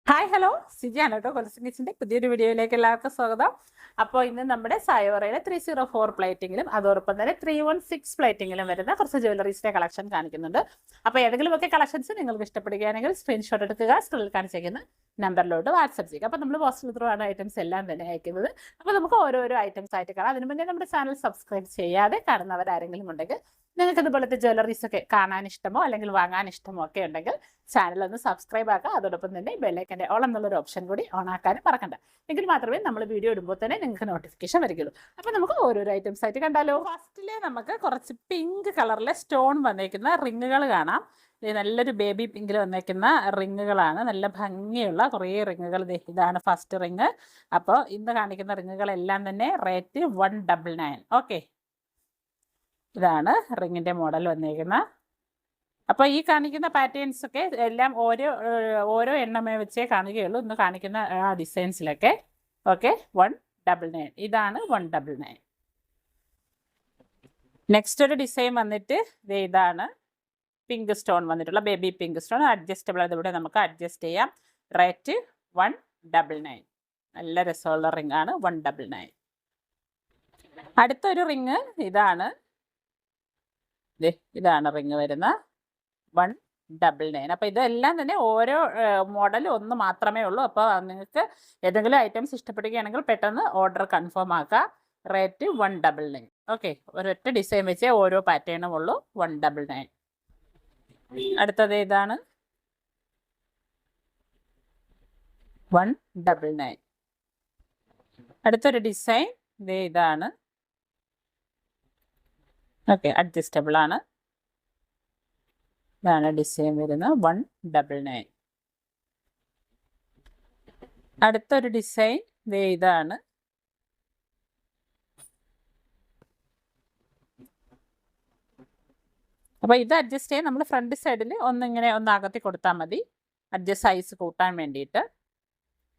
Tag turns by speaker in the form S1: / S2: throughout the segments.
S1: Hi hello സിജിയാണ് കേട്ടോ. കൊലസിൻ കിച്ചൻ്റെ പുതിയൊരു വീഡിയോയിലേക്ക് എല്ലാവർക്കും സ്വാഗതം. അപ്പോൾ ഇന്ന് നമ്മുടെ സായോറയിലെ 304 പ്ലേറ്റിങ്ങിലും അതോടൊപ്പം തന്നെ 316 പ്ലേറ്റിങ്ങിലും വരുന്ന കുറച്ച് ജ്വല്ലറീസിൻ്റെ കളക്ഷൻ കാണിക്കുന്നുണ്ട്. അപ്പോൾ ഏതെങ്കിലുമൊക്കെ കളക്ഷൻസ് നിങ്ങൾക്ക് ഇഷ്ടപ്പെടുകയാണെങ്കിൽ സ്ക്രീൻഷോട്ട് എടുക്കുക, സ്ക്രീനിൽ കാണിച്ചിരിക്കുന്ന നമ്പറിലോട്ട് വാട്സപ്പ് ചെയ്യുക. അപ്പോൾ നമ്മൾ പോസ്റ്റൽ ത്രൂ ആണ് ഐറ്റംസ് എല്ലാം തന്നെ അയക്കുന്നത്. അപ്പോൾ നമുക്ക് ഓരോരോ ഐറ്റംസ് ആയിട്ട് കാണാം. അതിന് മുന്നേ നമ്മുടെ ചാനൽ സബ്സ്ക്രൈബ് ചെയ്യാതെ കാണുന്നവരാരെങ്കിലും ഉണ്ടെങ്കിൽ നിങ്ങൾക്ക് ഇതുപോലത്തെ ജ്വല്ലറീസ് ഒക്കെ കാണാൻ ഇഷ്ടമോ അല്ലെങ്കിൽ വാങ്ങാൻ ഇഷ്ടമോ ഒക്കെ ഉണ്ടെങ്കിൽ ചാനൽ ഒന്ന് സബ്സ്ക്രൈബ് ആക്കുക. അതോടൊപ്പം തന്നെ ബെല്ലൈക്കൻ്റെ ഓൾ എന്നുള്ളൊരു ഓപ്ഷൻ കൂടി ഓൺ ആക്കാനും മറക്കണ്ട. എങ്കിൽ മാത്രമേ നമ്മൾ വീഡിയോ ഇടുമ്പോൾ തന്നെ നിങ്ങൾക്ക് നോട്ടിഫിക്കേഷൻ വരികയുള്ളൂ. അപ്പോൾ നമുക്ക് ഓരോരോ ഐറ്റംസ് ആയിട്ട് കണ്ടാലോ. ഫസ്റ്റിൽ നമുക്ക് കുറച്ച് പിങ്ക് കളറിലെ സ്റ്റോൺ വന്നേക്കുന്ന റിങ്ങുകൾ കാണാം. നല്ലൊരു ബേബി പിങ്കിൽ വന്നേക്കുന്ന റിങ്ങുകളാണ്. നല്ല ഭംഗിയുള്ള കുറേ റിങ്ങുകൾ. ഇതാണ് ഫസ്റ്റ് റിങ്. അപ്പോൾ ഇന്ന് കാണിക്കുന്ന റിങ്ങുകളെല്ലാം തന്നെ റേറ്റ് 199. ഓക്കെ, ഇതാണ് റിങ്ങിൻ്റെ മോഡൽ വന്നേക്കുന്ന. അപ്പോൾ ഈ കാണിക്കുന്ന പാറ്റേൺസ് ഒക്കെ എല്ലാം ഓരോ എണ്ണമേ വെച്ചേ കാണുകയുള്ളൂ ഇന്ന് കാണിക്കുന്ന ആ ഡിസൈൻസിലൊക്കെ. ഓക്കെ, 199. ഇതാണ് 199. നെക്സ്റ്റ് ഒരു ഡിസൈൻ വന്നിട്ട് ഇതാണ് പിങ്ക് സ്റ്റോൺ വന്നിട്ടുള്ള ബേബി പിങ്ക് സ്റ്റോൺ. അഡ്ജസ്റ്റബിൾ, അതിവിടെ നമുക്ക് അഡ്ജസ്റ്റ് ചെയ്യാം. റേറ്റ് 199. നല്ല രസമുള്ള റിംഗ് ആണ് 199. അടുത്തൊരു റിങ് ഇതാണ് റിങ് വരുന്ന 199. അപ്പോൾ ഇതെല്ലാം തന്നെ ഓരോ മോഡൽ ഒന്ന് മാത്രമേ ഉള്ളൂ. അപ്പോൾ നിങ്ങൾക്ക് ഏതെങ്കിലും ഐറ്റംസ് ഇഷ്ടപ്പെടുകയാണെങ്കിൽ പെട്ടെന്ന് ഓർഡർ കൺഫേം ആക്കുക. റേറ്റ് 199. ഓക്കെ, ഒരൊറ്റ ഡിസൈൻ വെച്ചേ ഓരോ പാറ്റേണും ഉള്ളൂ. 199. അടുത്തത് ഇതാണ് 199. അടുത്തൊരു ഡിസൈൻ ഇതാണ്. ഓക്കെ, അഡ്ജസ്റ്റബിൾ ആണ്. ഇതാണ് ഡിസൈൻ വരുന്ന 199. അടുത്തൊരു ഡിസൈൻ ഇതാണ്. അപ്പോൾ ഇത് അഡ്ജസ്റ്റ് ചെയ്യാൻ നമ്മൾ ഫ്രണ്ട് സൈഡിൽ ഒന്നിങ്ങനെ ഒന്ന് അകത്തി കൊടുത്താൽ മതി, അഡ്ജസ്റ്റ് സൈസ് കൂട്ടാൻ വേണ്ടിയിട്ട്.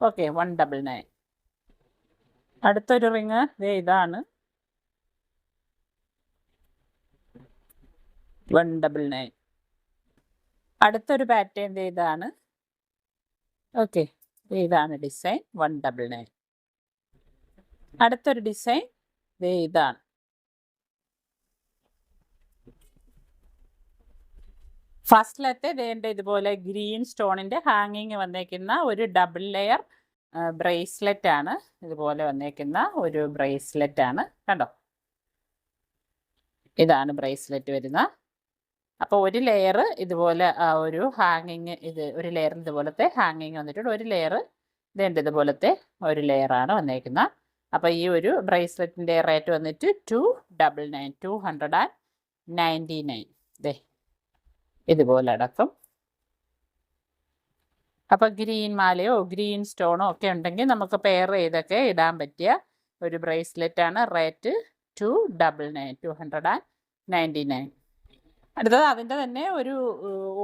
S1: ഓക്കെ, 199. അടുത്തൊരു റിങ് ഇതാണ് 199. അടുത്തൊരു പാറ്റേൺ ഇതാണ്. ഓക്കെ, ഇതാണ് ഡിസൈൻ 199. അടുത്തൊരു ഡിസൈൻ ഇതാണ്. ഫസ്റ്റിലത്തെ ഇതുപോലെ ഗ്രീൻ സ്റ്റോണിൻ്റെ ഹാങ്ങിങ് വന്നേക്കുന്ന ഒരു ഡബിൾ ലെയർ ബ്രേസ്ലെറ്റ് ആണ്. ഇതുപോലെ വന്നേക്കുന്ന ഒരു ബ്രേസ്ലെറ്റ് ആണ്. കണ്ടോ, ഇതാണ് ബ്രേസ്ലെറ്റ് വരുന്ന. അപ്പോൾ ഒരു ലെയർ ഇതുപോലെ ഒരു ഹാങ്ങിങ്, ഒരു ലെയറിന് ഇതുപോലത്തെ ഹാങ്ങിങ് വന്നിട്ടുണ്ട്. ഒരു ലെയർ ഇതുപോലത്തെ ഒരു ലെയറാണ് വന്നേക്കുന്നത്. അപ്പോൾ ഈ ഒരു ബ്രേസ്ലെറ്റിൻ്റെ റേറ്റ് വന്നിട്ട് 299. ഇതുപോലെ അടക്കം. അപ്പോൾ ഗ്രീൻ മാലയോ ഗ്രീൻ സ്റ്റോണോ ഒക്കെ ഉണ്ടെങ്കിൽ നമുക്ക് പെയർ ചെയ്തൊക്കെ ഇടാൻ പറ്റിയ ഒരു ബ്രേസ്ലെറ്റ് ആണ്. റേറ്റ് 299. അടുത്തത് അതിൻ്റെ തന്നെ ഒരു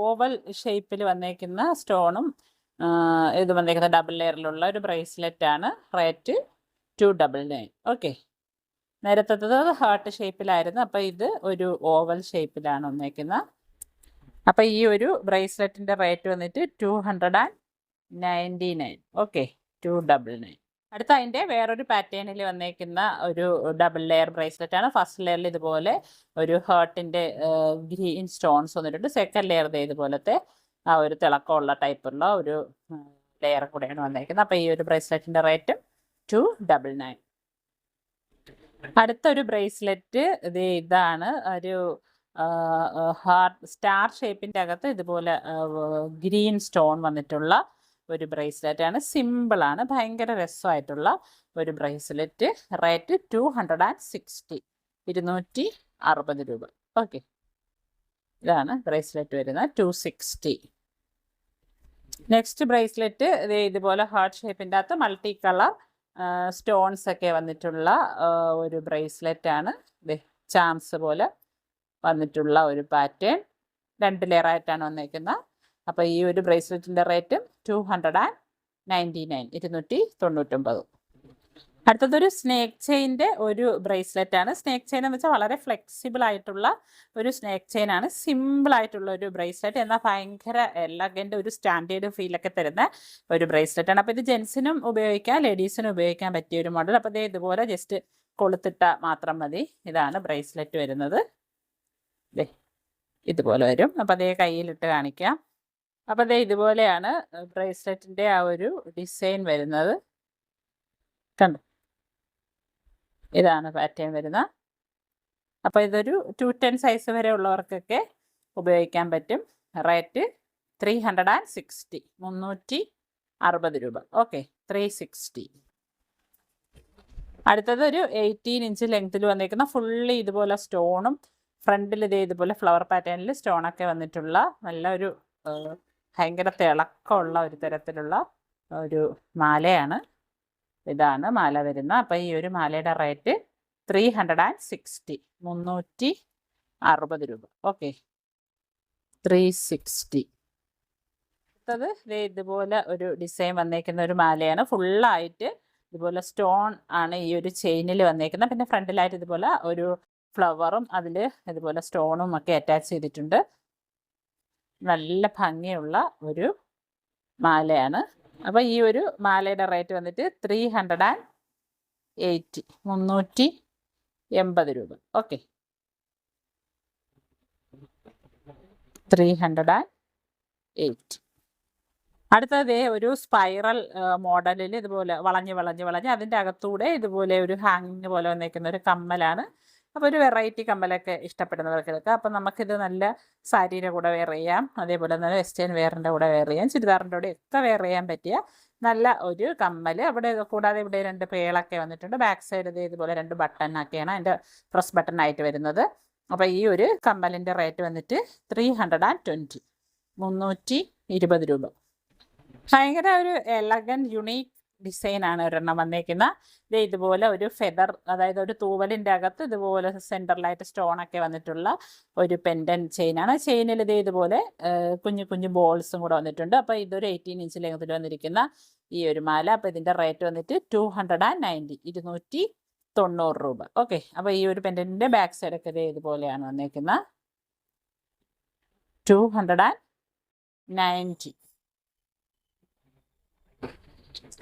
S1: ഓവൽ ഷേപ്പിൽ വന്നേക്കുന്ന സ്റ്റോണും ഇത് വന്നേക്കുന്ന ഡബിൾ ലെയറിലുള്ള ഒരു ബ്രേസ്ലെറ്റ് ആണ്. റേറ്റ് 299. ഓക്കെ, നേരത്തത് ഹാർട്ട് ഷേപ്പിലായിരുന്നു. അപ്പോൾ ഇത് ഒരു ഓവൽ ഷേപ്പിലാണ് വന്നേക്കുന്നത്. അപ്പോൾ ഈ ഒരു ബ്രേസ്ലെറ്റിൻ്റെ റേറ്റ് വന്നിട്ട് 299. ഓക്കെ, 299. അടുത്ത അതിൻ്റെ വേറൊരു പാറ്റേണിൽ വന്നേക്കുന്ന ഒരു ഡബിൾ ലെയർ ബ്രേസ്ലെറ്റ് ആണ്. ഫസ്റ്റ് ലെയറിൽ ഇതുപോലെ ഒരു ഹേർട്ടിൻ്റെ ഗ്രീൻ സ്റ്റോൺസ് വന്നിട്ടുണ്ട്. സെക്കൻഡ് ലെയർ ഇതുപോലത്തെ ആ ഒരു തിളക്കമുള്ള ടൈപ്പുള്ള ഒരു ലെയർ കൂടെയാണ് വന്നേക്കുന്നത്. അപ്പോൾ ഈ ഒരു ബ്രേസ്ലെറ്റിൻ്റെ റേറ്റും 299. അടുത്തൊരു ബ്രേസ്ലെറ്റ് ഇതാണ്. ഒരു സ്റ്റാർ ഷേപ്പിൻ്റെ അകത്ത് ഇതുപോലെ ഗ്രീൻ സ്റ്റോൺ വന്നിട്ടുള്ള ഒരു ബ്രേസ്ലെറ്റ് ആണ്. സിമ്പിളാണ്, ഭയങ്കര രസമായിട്ടുള്ള ഒരു ബ്രേസ്ലെറ്റ്. റേറ്റ് 260. 260 രൂപ. ഓക്കെ, ഇതാണ് ബ്രേസ്ലെറ്റ് വരുന്നത് 260. നെക്സ്റ്റ് ബ്രേസ്ലെറ്റ് ഇതുപോലെ ഹാർട്ട് ഷേപ്പിൻ്റെ അകത്ത് മൾട്ടി കളർ സ്റ്റോൺസ് ഒക്കെ വന്നിട്ടുള്ള ഒരു ബ്രേസ്ലെറ്റ് ആണ്. ചാംസ് പോലെ വന്നിട്ടുള്ള ഒരു പാറ്റേൺ. 2 ലെയർ ആയിട്ടാണ് വന്നേക്കുന്നത്. അപ്പോൾ ഈ ഒരു ബ്രേസ്ലെറ്റിൻ്റെ റേറ്റും 299. 299. അടുത്തതൊരു സ്നേക്ക് ചെയിൻ്റെ ഒരു ബ്രേസ്ലെറ്റ് ആണ്. സ്നേക്ക് ചെയിൻ എന്ന് വെച്ചാൽ വളരെ ഫ്ലെക്സിബിൾ ആയിട്ടുള്ള ഒരു സ്നേക്ക് ചെയിൻ ആണ്. സിമ്പിൾ ആയിട്ടുള്ള ഒരു ബ്രേസ്ലെറ്റ്, എന്നാൽ ഭയങ്കര എലഗൻ്റ് ഒരു സ്റ്റാൻഡേർഡ് ഫീലൊക്കെ തരുന്ന ഒരു ബ്രേസ്ലെറ്റ് ആണ്. അപ്പോൾ ഇത് ജെൻസിനും ഉപയോഗിക്കാം, ലേഡീസിനും ഉപയോഗിക്കാൻ പറ്റിയ ഒരു മോഡൽ. അപ്പോൾ ഇത് ഇതുപോലെ ജസ്റ്റ് കൊളുത്തിട്ട മാത്രം മതി. ഇതാണ് ബ്രേസ്ലെറ്റ് വരുന്നത്. ഇതുപോലെ വരും. അപ്പോൾ അതേ കയ്യിലിട്ട് കാണിക്കാം. അപ്പോൾ അതേ ഇതുപോലെയാണ് ബ്രേസ്ലെറ്റിൻ്റെ ആ ഒരു ഡിസൈൻ വരുന്നത്. കണ്ടു, ഇതാണ് പാറ്റേൺ വരുന്നത്. അപ്പോൾ ഇതൊരു 210 സൈസ് വരെ ഉള്ളവർക്കൊക്കെ ഉപയോഗിക്കാൻ പറ്റും. റേറ്റ് 360, 360 രൂപ. ഓക്കെ, 360. അടുത്തത് ഒരു 18 ഇഞ്ച് ലെങ്ത്തിൽ വന്നിരിക്കുന്ന ഫുള്ളി ഇതുപോലെ സ്റ്റോണും ഫ്രണ്ടിൽ ഇതുപോലെ ഫ്ലവർ പാറ്റേണിൽ സ്റ്റോണൊക്കെ വന്നിട്ടുള്ള നല്ലൊരു ഭയങ്കര തിളക്കമുള്ള ഒരു തരത്തിലുള്ള ഒരു മാലയാണ്. ഇതാണ് മാല വരുന്നത്. അപ്പോൾ ഈ ഒരു മാലയുടെ റേറ്റ് 360, 360 രൂപ. ഓക്കെ, 360. അടുത്തത് ഇതുപോലെ ഒരു ഡിസൈൻ വന്നേക്കുന്ന ഒരു മാലയാണ്. ഫുള്ളായിട്ട് ഇതുപോലെ സ്റ്റോൺ ആണ് ഈ ഒരു ചെയിനിൽ വന്നേക്കുന്നത്. പിന്നെ ഫ്രണ്ടിലായിട്ട് ഇതുപോലെ ഒരു ഫ്ലവറും അതിൽ ഇതുപോലെ സ്റ്റോണും ഒക്കെ അറ്റാച്ച് ചെയ്തിട്ടുണ്ട്. നല്ല ഭംഗിയുള്ള ഒരു മാലയാണ്. അപ്പോൾ ഈ ഒരു മാലയുടെ റേറ്റ് വന്നിട്ട് 380, 380 രൂപ. ഓക്കെ, 380. അടുത്തത് ഒരു സ്പൈറൽ മോഡലിൽ ഇതുപോലെ വളഞ്ഞ് അതിൻ്റെ അകത്തൂടെ ഇതുപോലെ ഒരു ഹാങ്ങിങ് പോലെ വന്നേക്കുന്ന ഒരു കമ്മലാണ്. അപ്പോൾ ഒരു വെറൈറ്റി കമ്മലൊക്കെ ഇഷ്ടപ്പെടുന്നവർക്ക് എടുക്കാം. അപ്പോൾ നമുക്കിത് നല്ല സാരിയുടെ കൂടെ വെയർ ചെയ്യാം, അതേപോലെ തന്നെ വെസ്റ്റേൺ വെയറിൻ്റെ കൂടെ വെയർ ചെയ്യാം, ചുരിദാറിൻ്റെ കൂടെ ഒക്കെ വെയർ ചെയ്യാൻ പറ്റിയ നല്ല ഒരു കമ്മൽ. അവിടെ കൂടാതെ ഇവിടെ 2 പേളൊക്കെ വന്നിട്ടുണ്ട്. ബാക്ക് സൈഡ് ഇതുപോലെ 2 ബട്ടണൊക്കെയാണ് അതിൻ്റെ പ്രസ് ബട്ടണായിട്ട് വരുന്നത്. അപ്പോൾ ഈ ഒരു കമ്മലിൻ്റെ റേറ്റ് വന്നിട്ട് 320, 320 രൂപ. ഭയങ്കര ഒരു എലഗൻറ്റ് യുണീക്ക് ഡിസൈനാണ് ഒരെണ്ണം വന്നേക്കുന്നത്. ഇതുപോലെ ഒരു ഫെദർ, അതായത് ഒരു തൂവലിൻ്റെ അകത്ത് ഇതുപോലെ സെൻറ്ററിലായിട്ട് സ്റ്റോണൊക്കെ വന്നിട്ടുള്ള ഒരു പെൻഡൻ ചെയിനാണ്. ചെയിനിൽ ഇതുപോലെ കുഞ്ഞു കുഞ്ഞു ബോൾസും കൂടെ വന്നിട്ടുണ്ട്. അപ്പോൾ ഇതൊരു 18 ഇഞ്ച് ലെങ്ത്തിൽ വന്നിരിക്കുന്ന ഈ ഒരു മാല. അപ്പോൾ ഇതിൻ്റെ റേറ്റ് വന്നിട്ട് 290, 290 രൂപ. ഓക്കെ, അപ്പോൾ ഈ ഒരു പെൻഡൻറ്റിൻ്റെ ബാക്ക് സൈഡൊക്കെ ഇതുപോലെയാണ് വന്നേക്കുന്നത്. 290.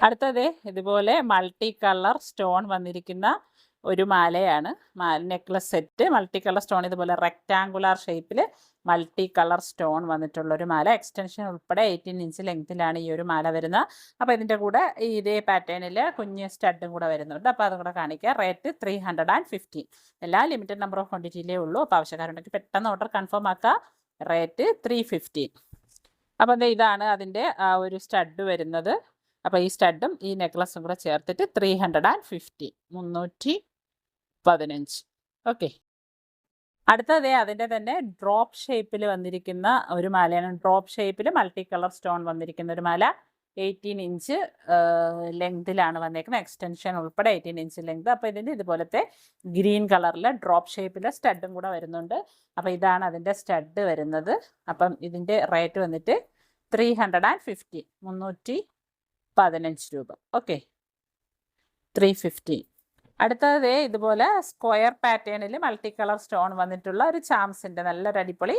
S1: അടുത്തത് ഇതുപോലെ മൾട്ടി കളർ സ്റ്റോൺ വന്നിരിക്കുന്ന ഒരു മാലയാണ്. Necklace set multi colour stone, ഇതുപോലെ റെക്റ്റാങ്കുലർ ഷേപ്പിൽ മൾട്ടി കളർ സ്റ്റോൺ വന്നിട്ടുള്ള ഒരു മാല. എക്സ്റ്റൻഷൻ ഉൾപ്പെടെ 18 ഇഞ്ച് ലെങ്ത്തിലാണ് ഈ ഒരു മാല വരുന്നത്. അപ്പോൾ ഇതിൻ്റെ കൂടെ ഇതേ പാറ്റേണിൽ കുഞ്ഞ് സ്റ്റഡും കൂടെ വരുന്നുണ്ട്. അപ്പോൾ അതും കൂടെ കാണിക്കുക. റേറ്റ് 315. എല്ലാം ലിമിറ്റഡ് നമ്പർ ഓഫ് ക്വാണ്ടിറ്റിയിലേ ഉള്ളൂ. അപ്പോൾ ആവശ്യക്കാരുണ്ടെങ്കിൽ പെട്ടെന്ന് ഓർഡർ കൺഫേം ആക്കുക. റേറ്റ് 315. അപ്പോൾ ഇതാണ് അതിൻ്റെ ആ ഒരു സ്റ്റഡ് വരുന്നത്. അപ്പോൾ ഈ സ്റ്റഡും ഈ നെക്ലസും കൂടെ ചേർത്തിട്ട് 350, 315. ഓക്കെ, അടുത്തത് അതിൻ്റെ തന്നെ ഡ്രോപ്പ് ഷേപ്പിൽ വന്നിരിക്കുന്ന ഒരു മാലയാണ്. ഡ്രോപ്പ് ഷേപ്പിൽ മൾട്ടി കളർ സ്റ്റോൺ വന്നിരിക്കുന്ന ഒരു മാല. 18 ഇഞ്ച് ലെങ്തിലാണ് വന്നേക്കുന്നത്. എക്സ്റ്റൻഷൻ ഉൾപ്പെടെ 18 ഇഞ്ച് ലെങ്ത്. അപ്പോൾ ഇതിൻ്റെ ഇതുപോലത്തെ ഗ്രീൻ കളറിൽ ഡ്രോപ്പ് ഷേപ്പിൽ സ്റ്റഡും കൂടെ വരുന്നുണ്ട്. അപ്പോൾ ഇതാണ് അതിൻ്റെ സ്റ്റഡ് വരുന്നത്. അപ്പം ഇതിൻ്റെ റേറ്റ് വന്നിട്ട് 350, 315 രൂപ. ഓക്കെ, 350. അടുത്തത് ഇതുപോലെ സ്ക്വയർ പാറ്റേണിൽ മൾട്ടി കളർ സ്റ്റോൺ വന്നിട്ടുള്ള ഒരു ചാംസിൻ്റെ നല്ലൊരു അടിപൊളി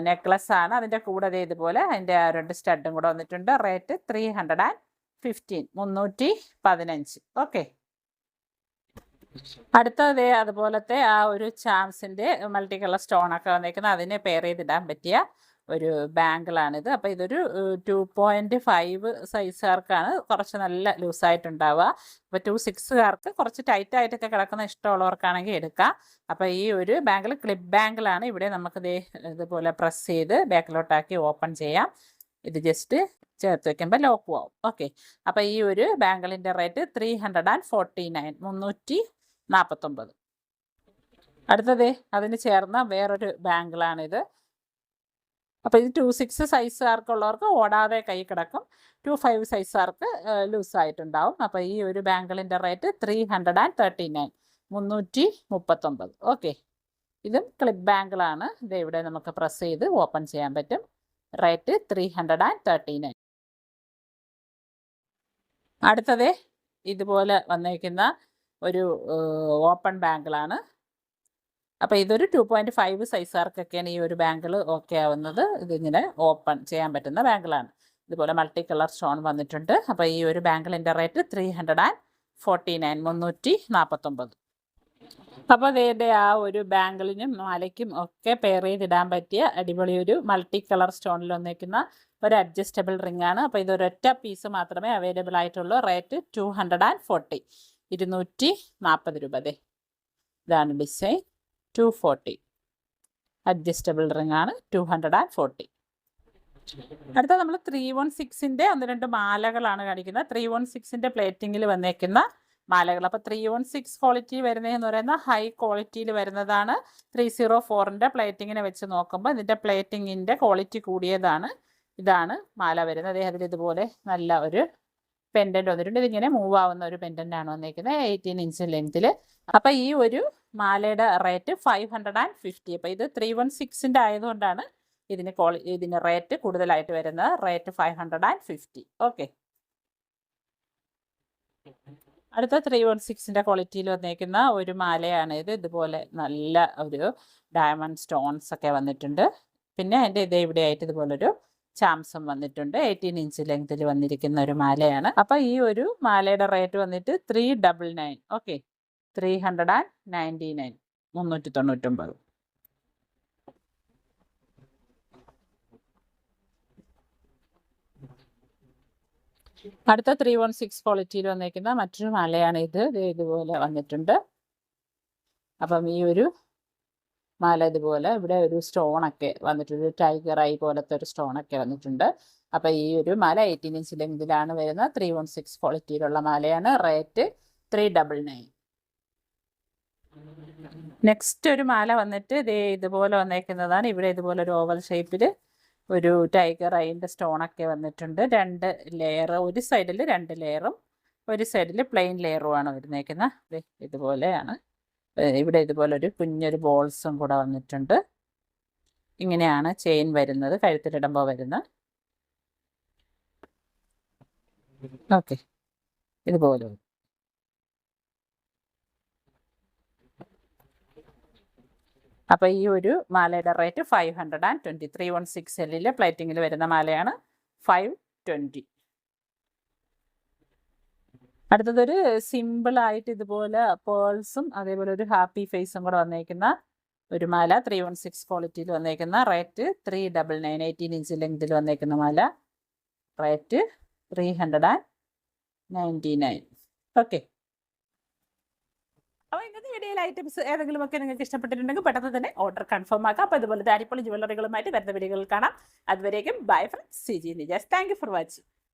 S1: നെക്ലസ് ആണ്. അതിൻ്റെ കൂടെ ഇതുപോലെ അതിൻ്റെ 2 സ്റ്റഡും കൂടെ വന്നിട്ടുണ്ട്. റേറ്റ് 315, 315. ഓക്കെ, അടുത്തത് അതുപോലത്തെ ആ ഒരു ചാംസിൻ്റെ മൾട്ടി കളർ സ്റ്റോണൊക്കെ വന്നേക്കുന്നത് അതിനെ പെയർ ചെയ്തിടാൻ പറ്റിയ ഒരു ബാങ്കിളാണിത്. അപ്പോൾ ഇതൊരു 2.5 സൈസുകാർക്കാണ് കുറച്ച് നല്ല ലൂസായിട്ടുണ്ടാവുക. അപ്പോൾ 2.6കാർക്ക് കുറച്ച് ടൈറ്റായിട്ടൊക്കെ കിടക്കുന്ന ഇഷ്ടമുള്ളവർക്കാണെങ്കിൽ എടുക്കാം. അപ്പോൾ ഈ ഒരു ബാങ്കിൾ ക്ലിപ്പ് ബാങ്കിളാണ്. ഇവിടെ നമുക്ക് ഇതുപോലെ പ്രസ് ചെയ്ത് ബാക്കിലോട്ടാക്കി ഓപ്പൺ ചെയ്യാം. ഇത് ജസ്റ്റ് ചേർത്ത് വെക്കുമ്പോൾ ലോക്കും ആവും. ഓക്കെ, അപ്പോൾ ഈ ഒരു ബാങ്കിളിൻ്റെ റേറ്റ് 349, 349. അടുത്തത് അതിന് ചേർന്ന വേറൊരു ബാങ്കിളാണിത്. അപ്പോൾ ഇത് 2.6 സൈസുകാർക്കുള്ളവർക്ക് ഓടാതെ കൈ കിടക്കും. 2.5 സൈസുകാർക്ക് ലൂസായിട്ടുണ്ടാവും. അപ്പോൾ ഈ ഒരു ബാങ്കിളിൻ്റെ റേറ്റ് 339, 339. ഓക്കെ, ഇതും ക്ലിപ്പ് ബാങ്കിളാണ്. ഇത് ഇവിടെ നമുക്ക് പ്രസ് ചെയ്ത് ഓപ്പൺ ചെയ്യാൻ പറ്റും. റേറ്റ് 339. അടുത്തത് ഇതുപോലെ വന്നേക്കുന്ന ഒരു ഓപ്പൺ ബാങ്കിളാണ്. അപ്പോൾ ഇതൊരു 2.5 സൈസുകാർക്കൊക്കെയാണ് ഈ ഒരു ബാങ്കിൾ ഓക്കെ ആവുന്നത്. ഇതിങ്ങനെ ഓപ്പൺ ചെയ്യാൻ പറ്റുന്ന ബാങ്കിളാണ്. ഇതുപോലെ മൾട്ടി കളർ സ്റ്റോൺ വന്നിട്ടുണ്ട്. അപ്പോൾ ഈ ഒരു ബാങ്കിളിൻ്റെ റേറ്റ് 349. അപ്പോൾ അതിൻ്റെ ആ ഒരു ബാങ്കിളിനും മാലയ്ക്കും ഒക്കെ പെയർ ചെയ്തിടാൻ പറ്റിയ അടിപൊളി ഒരു മൾട്ടി കളർ സ്റ്റോണിൽ വന്നേക്കുന്ന ഒരു അഡ്ജസ്റ്റബിൾ റിംഗ് ആണ്. അപ്പോൾ ഇതൊരൊറ്റ പീസ് മാത്രമേ അവൈലബിൾ ആയിട്ടുള്ളൂ. റേറ്റ് 240, 240 രൂപ. അതെ, ഇതാണ് ഡിസൈൻ. 240 അഡ്ജസ്റ്റബിൾ റിംഗ് ആണ്. 240. അടുത്ത നമ്മൾ 316ൻ്റെ 1-2 മാലകളാണ് കാണിക്കുന്നത്. 316ൻ്റെ പ്ലേറ്റിങ്ങിൽ വന്നേക്കുന്ന മാലകൾ. അപ്പോൾ 316 ക്വാളിറ്റി വരുന്നതെന്ന് പറയുന്ന ഹൈ ക്വാളിറ്റിയിൽ വരുന്നതാണ്. 304ൻ്റെ പ്ലേറ്റിങ്ങിനെ വെച്ച് നോക്കുമ്പോൾ ഇതിൻ്റെ പ്ലേറ്റിങ്ങിൻ്റെ ക്വാളിറ്റി കൂടിയതാണ്. ഇതാണ് മാല വരുന്നത്. അതിൽ ഇതുപോലെ നല്ല ഒരു പെൻഡൻറ്റ് വന്നിട്ടുണ്ട്. ഇതിങ്ങനെ മൂവ് ആവുന്ന ഒരു പെൻഡൻ്റാണ് വന്നിരിക്കുന്നത് 18 ഇഞ്ച് ലെങ്ത്തിൽ. അപ്പോൾ ഈ ഒരു മാലയുടെ റേറ്റ് 550. അപ്പോൾ ഇത് 316ൻ്റെ ആയതുകൊണ്ടാണ് ഇതിന് റേറ്റ് കൂടുതലായിട്ട് വരുന്നത്. റേറ്റ് 550. ഓക്കെ. അടുത്ത 316ൻ്റെ ക്വാളിറ്റിയിൽ വന്നേക്കുന്ന ഒരു മാലയാണ് ഇത്. ഇതുപോലെ നല്ല ഒരു ഡയമണ്ട് സ്റ്റോൺസ് ഒക്കെ വന്നിട്ടുണ്ട്. പിന്നെ അതിൻ്റെ ഇവിടെയായിട്ട് ഇതുപോലൊരു ചാംസും വന്നിട്ടുണ്ട്. 18 ഇഞ്ച് ലെങ്ത്തിൽ വന്നിരിക്കുന്ന ഒരു മാലയാണ്. അപ്പോൾ ഈ ഒരു മാലയുടെ റേറ്റ് വന്നിട്ട് 399. ഓക്കെ, 399, 399. അടുത്ത 316 ക്വാളിറ്റിയിൽ വന്നിരിക്കുന്ന മറ്റൊരു മാലയാണ് ഇത്. ഇതുപോലെ വന്നിട്ടുണ്ട്. അപ്പം ഈ ഒരു മാല ഇതുപോലെ ഇവിടെ ഒരു സ്റ്റോണൊക്കെ വന്നിട്ടുണ്ട്. ടൈഗർ ഐ പോലത്തെ ഒരു സ്റ്റോണൊക്കെ വന്നിട്ടുണ്ട്. അപ്പോൾ ഈ ഒരു മാല 18 ഇഞ്ച് ലെങ്തിലാണ് വരുന്നത്. 316 ക്വാളിറ്റിയിലുള്ള മാലയാണ്. റേറ്റ് 399. നെക്സ്റ്റ് ഒരു മാല വന്നിട്ട് ഇതുപോലെ വന്നേക്കുന്നതാണ്. ഇവിടെ ഇതുപോലെ ഒരു ഓവൽ ഷേപ്പിൽ ഒരു ടൈഗർ ഐൻ്റെ സ്റ്റോണൊക്കെ വന്നിട്ടുണ്ട്. 2 ലെയർ, ഒരു സൈഡിൽ 2 ലെയറും ഒരു സൈഡിൽ പ്ലെയിൻ ലെയറുമാണ് വരുന്നേക്കുന്നത്. ഇതുപോലെയാണ്. ഇവിടെ ഇതുപോലെ ഒരു കുഞ്ഞൊരു ബോൾസും കൂടെ വന്നിട്ടുണ്ട്. ഇങ്ങനെയാണ് ചെയിൻ വരുന്നത്, കഴുത്തിലിടുമ്പോൾ വരുന്ന. ഓക്കെ, ഇതുപോലെ. അപ്പോൾ ഈ ഒരു മാലയുടെ റേറ്റ് 520. 316L പ്ലേറ്റിങ്ങിൽ വരുന്ന മാലയാണ്. 520. അടുത്തതൊരു സിമ്പിളായിട്ട് ഇതുപോലെ പേൾസും അതേപോലെ ഒരു ഹാപ്പി ഫേസും കൂടെ വന്നേക്കുന്ന ഒരു മാല. 316 ക്വാളിറ്റിയിൽ വന്നേക്കുന്ന. റേറ്റ് 399. 18 ഇഞ്ച് ലെങ്തിൽ വന്നേക്കുന്ന മാല. റേറ്റ് 399. ഓക്കെ. അപ്പോൾ ഇങ്ങനത്തെ വീഡിയോയിൽ ഐറ്റംസ് ഏതെങ്കിലുമൊക്കെ നിങ്ങൾക്ക് ഇഷ്ടപ്പെട്ടിട്ടുണ്ടെങ്കിൽ പെട്ടെന്ന് തന്നെ ഓർഡർ കൺഫേം ആക്കാം. അപ്പോൾ ഇതുപോലെ അടിപൊളി ജ്വല്ലറികളുമായിട്ട് വരുന്ന വീഡിയോകൾ കാണാം. അതുവരേക്കും bye from CG Nijas. Thank you for watching.